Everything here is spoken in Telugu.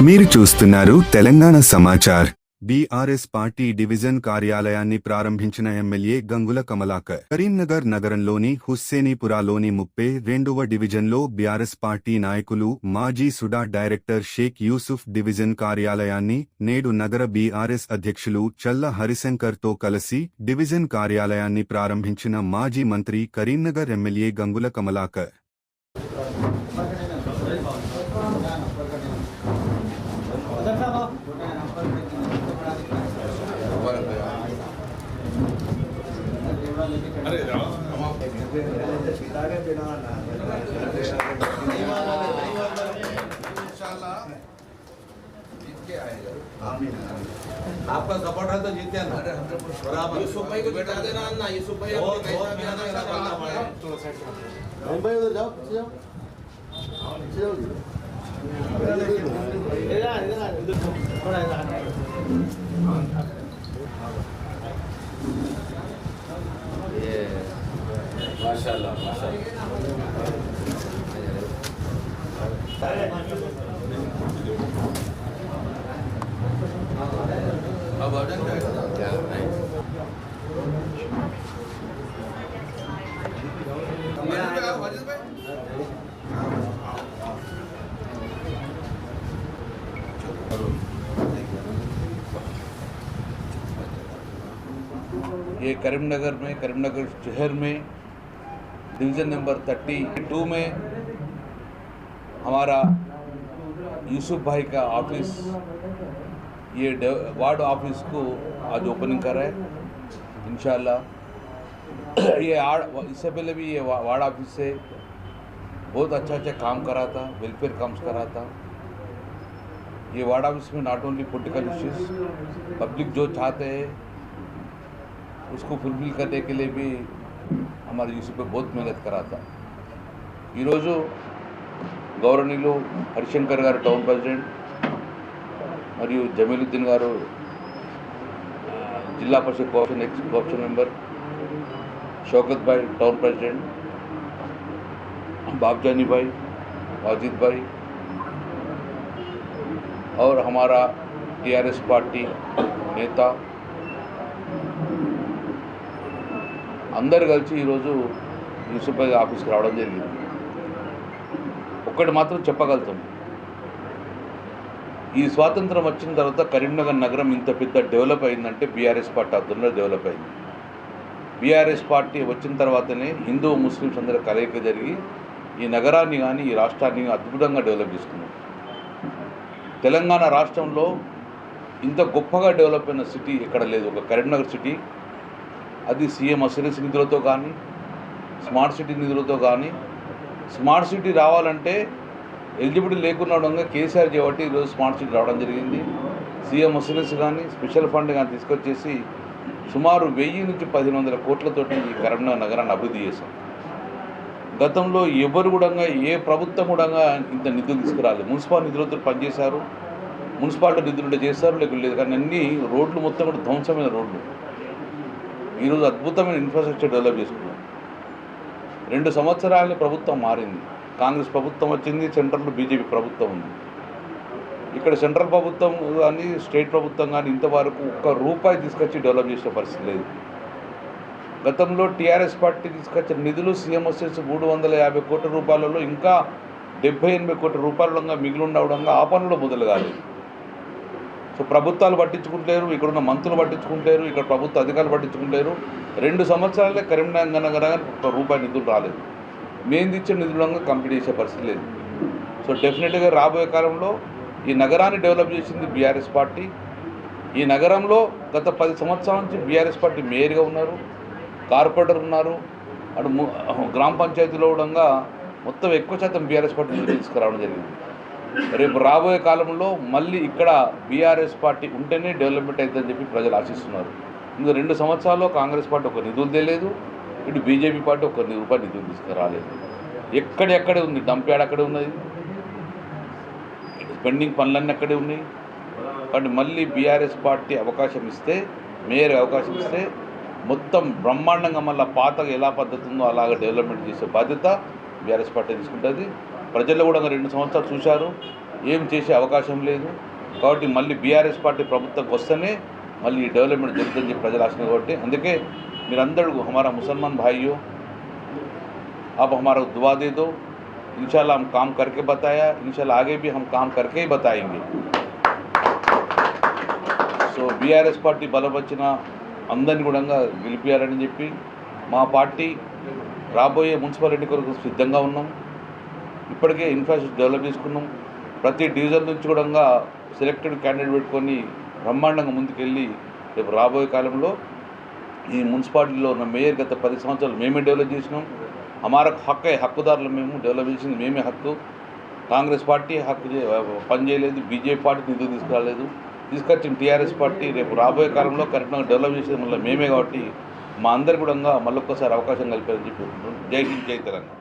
మీరు చూస్తున్నారు Telangana Samachar. BRS party division కార్యాలయాన్ని ప్రారంభించిన ఎమ్మెల్యే గంగుల కమలాకర్ కరీంనగర్ నగరంలోని హుస్సేనీపురాలోని 32వ డివిజన్లో బీఆర్ఎస్ పార్టీ నాయకులు మాజీ సుడా డైరెక్టర్ షేక్ యూసుఫ్ డివిజన్ కార్యాలయాన్ని నేడు నగర బీఆర్ఎస్ అధ్యక్షులు చల్ల హరిశంకర్తో కలిసి డివిజన్ కార్యాలయాన్ని ప్రారంభించిన మాజీ మంత్రి కరీంనగర్ ఎమ్మెల్యే గంగుల కమలాకర్ आपका सपोर्ट है तो जीते ना बराबर। यूसुफ भाई को जिता देना ना, यूसुफ भाई अपनी कैसा भी आना ऐसा करना पड़ेगा। भाई उधर जाओ जाओ जाओ इधर थोड़ा ये माशाल्लाह माशाल्लाह। अब ऑर्डर क्या है? ये करीमनगर शहर में डिवीज़न नंबर 32 में हमारा यूसुफ भाई का ऑफिस, ये वार्ड ऑफिस को आज ओपनिंग कर रहा है इंशाल्लाह। ये इससे पहले भी ये वार्ड ऑफिस से बहुत अच्छा काम करा था, वेलफेयर काम्स करा था। ये वार्ड ऑफिस में not only political issues, public जो चाहते हैं उसको फुलफिल करने के लिए भी हमारे यूसुफ पे बहुत मेहनत करा था। ఈరోజు గౌరవనీయులు హరిశంకర్ గారు టౌన్ ప్రెసిడెంట్ మరియు Jamiluddin garu Zilla Parishad co-option ex co-option member, Shaukat bhai town president, बाबजानी भाई, वाजिद भाई और हमारा टीआरएस पार्टी नेता అందరు కలిసి ఈరోజు యూసుఫ్ భాయ్ ఆఫీస్కి రావడం జరిగింది. ఒక్కటి మాత్రం చెప్పగలుగుతాం, ఈ స్వాతంత్రం వచ్చిన తర్వాత కరీంనగర్ నగరం ఇంత పెద్ద డెవలప్ అయిందంటే బీఆర్ఎస్ పార్టీ ఆధ్వర్యంలో డెవలప్ అయింది. బీఆర్ఎస్ పార్టీ వచ్చిన తర్వాతనే హిందూ ముస్లిమ్స్ అందరూ కలయిక జరిగి ఈ నగరాన్ని కానీ ఈ రాష్ట్రాన్ని అద్భుతంగా డెవలప్ చేసుకున్నాం. తెలంగాణ రాష్ట్రంలో ఇంత గొప్పగా డెవలప్ అయిన సిటీ ఎక్కడ లేదు, ఒక కరీంనగర్ సిటీ. అది సీఎం అసిరెన్స్ నిధులతో కానీ, స్మార్ట్ సిటీ నిధులతో కానీ. స్మార్ట్ సిటీ రావాలంటే ఎలిజిబిలిటీ లేకుండా కేసీఆర్ చేయబట్టి ఈరోజు స్మార్ట్ సిటీ రావడం జరిగింది. సీఎం అసిరెన్స్ కానీ, స్పెషల్ ఫండ్ కానీ తీసుకొచ్చేసి సుమారు 1000 నుంచి 1500 కోట్లతోటి ఈ కరీంనగర్ నగరాన్ని అభివృద్ధి చేశాం. గతంలో ఎవరు కూడా, ఏ ప్రభుత్వం కూడా ఇంత నిధులు తీసుకురాలేదు. మున్సిపల్ నిధులతో పనిచేశారు, మున్సిపాలిటీ నిధులు చేశారు, లేదు. కానీ అన్ని రోడ్లు మొత్తం కూడా ధ్వంసమైన రోడ్లు. ఈరోజు అద్భుతమైన ఇన్ఫ్రాస్ట్రక్చర్ డెవలప్ చేసుకున్నాం. 2 సంవత్సరాల ప్రభుత్వం మారింది, కాంగ్రెస్ ప్రభుత్వం వచ్చింది, సెంట్రల్లో బీజేపీ ప్రభుత్వం ఉంది. ఇక్కడ సెంట్రల్ ప్రభుత్వం కానీ స్టేట్ ప్రభుత్వం కానీ ఇంతవరకు ఒక్క రూపాయి తీసుకొచ్చి డెవలప్ చేసే పరిస్థితి లేదు. గతంలో టీఆర్ఎస్ పార్టీ తీసుకొచ్చిన నిధులు సీఎం వచ్చేసి 350 కోట్ల రూపాయలలో ఇంకా 70-80 కోట్ల రూపాయలుగా మిగిలి ఉండడంగా ఆ పనులు మొదలు కాలేదు. సో ప్రభుత్వాలు పట్టించుకుంటారు, ఇక్కడున్న మంత్రులు పట్టించుకుంటారు, ఇక్కడ ప్రభుత్వ అధికారులు పట్టించుకుంటారు. 2 సంవత్సరాలే కరీంనగర్ నగరానికి ఒక్క రూపాయి నిధులు రాలేదు. మేము ఇచ్చిన నిధులంగా కంప్లీట్ చేసే పరిస్థితి లేదు. సో డెఫినెట్గా రాబోయే కాలంలో ఈ నగరాన్ని డెవలప్ చేసింది బీఆర్ఎస్ పార్టీ. ఈ నగరంలో గత 10 సంవత్సరాల నుంచి బీఆర్ఎస్ పార్టీ మేయర్గా ఉన్నారు, కార్పొరేటర్ ఉన్నారు, అటు గ్రామ పంచాయతీలో కూడా మొత్తం ఎక్కువ శాతం బీఆర్ఎస్ పార్టీ నిధులు తీసుకురావడం జరిగింది. రేపు రాబోయే కాలంలో మళ్ళీ ఇక్కడ బీఆర్ఎస్ పార్టీ ఉంటేనే డెవలప్మెంట్ అవుతుందని చెప్పి ప్రజలు ఆశిస్తున్నారు. ఇంకా 2 సంవత్సరాల్లో కాంగ్రెస్ పార్టీ ఒక నిధులు తెలియదు, ఇటు బీజేపీ పార్టీ ఒక రూపాయి నిధులు తీసుకురాలేదు. ఎక్కడెక్కడే ఉంది, డంప్యార్డ్ అక్కడే ఉన్నది, పెండింగ్ పనులన్నీ అక్కడే ఉన్నాయి. కాబట్టి మళ్ళీ బీఆర్ఎస్ పార్టీ అవకాశం ఇస్తే, మేయర్ అవకాశం ఇస్తే మొత్తం బ్రహ్మాండంగా మళ్ళీ పాతగా ఎలా పద్ధతి ఉందో అలాగ డెవలప్మెంట్ చేసే బాధ్యత బీఆర్ఎస్ పార్టీ తీసుకుంటుంది. ప్రజలు కూడా 2 సంవత్సరాలు చూశారు, ఏం చేసే అవకాశం లేదు. కాబట్టి మళ్ళీ బీఆర్ఎస్ పార్టీ ప్రభుత్వం వస్తేనే మళ్ళీ ఈ డెవలప్మెంట్ జరుగుతుందని చెప్పి ప్రజలు ఆశించారు. కాబట్టి అందుకే మీరందరూ हमारा मुसलमान भाइयों आप हमारा दुआ दे दो, इंशाल्लाह हम काम करके बताया, इंशाल्लाह आगे भी हम काम करके ही बताएंगे. సో బీఆర్ఎస్ పార్టీ బలపరిచిన అందరిని కూడా గెలిపించాలని చెప్పి మా పార్టీ రాబోయే మున్సిపాలిటీ కొరకు సిద్ధంగా ఉన్నాం. ఇప్పటికే ఇన్ఫ్రాస్ట్రక్చర్ డెవలప్ చేసుకున్నాం. ప్రతి డివిజన్ నుంచి కూడా సెలెక్టెడ్ క్యాండిడేట్ పెట్టుకొని బ్రహ్మాండంగా ముందుకెళ్ళి రేపు రాబోయే కాలంలో ఈ మున్సిపాలిటీలో ఉన్న మేయర్ గత 10 సంవత్సరాలు మేమే డెవలప్ చేసినాం. हमारा హక్కు హక్కుదారులు మేము డెవలప్ చేసింది మేమే హక్కు. కాంగ్రెస్ పార్టీ హక్కు పనిచేయలేదు, బీజేపీ పార్టీ నిధులు తీసుకురాలేదు. తీసుకొచ్చిన టీఆర్ఎస్ పార్టీ రేపు రాబోయే కాలంలో కరెక్ట్గా డెవలప్ చేసేది మళ్ళీ మేమే. కాబట్టి మా అందరు కూడా మళ్ళొక్కసారి అవకాశం కలిపారని చెప్పి జై హింద్, జై తెలంగాణ.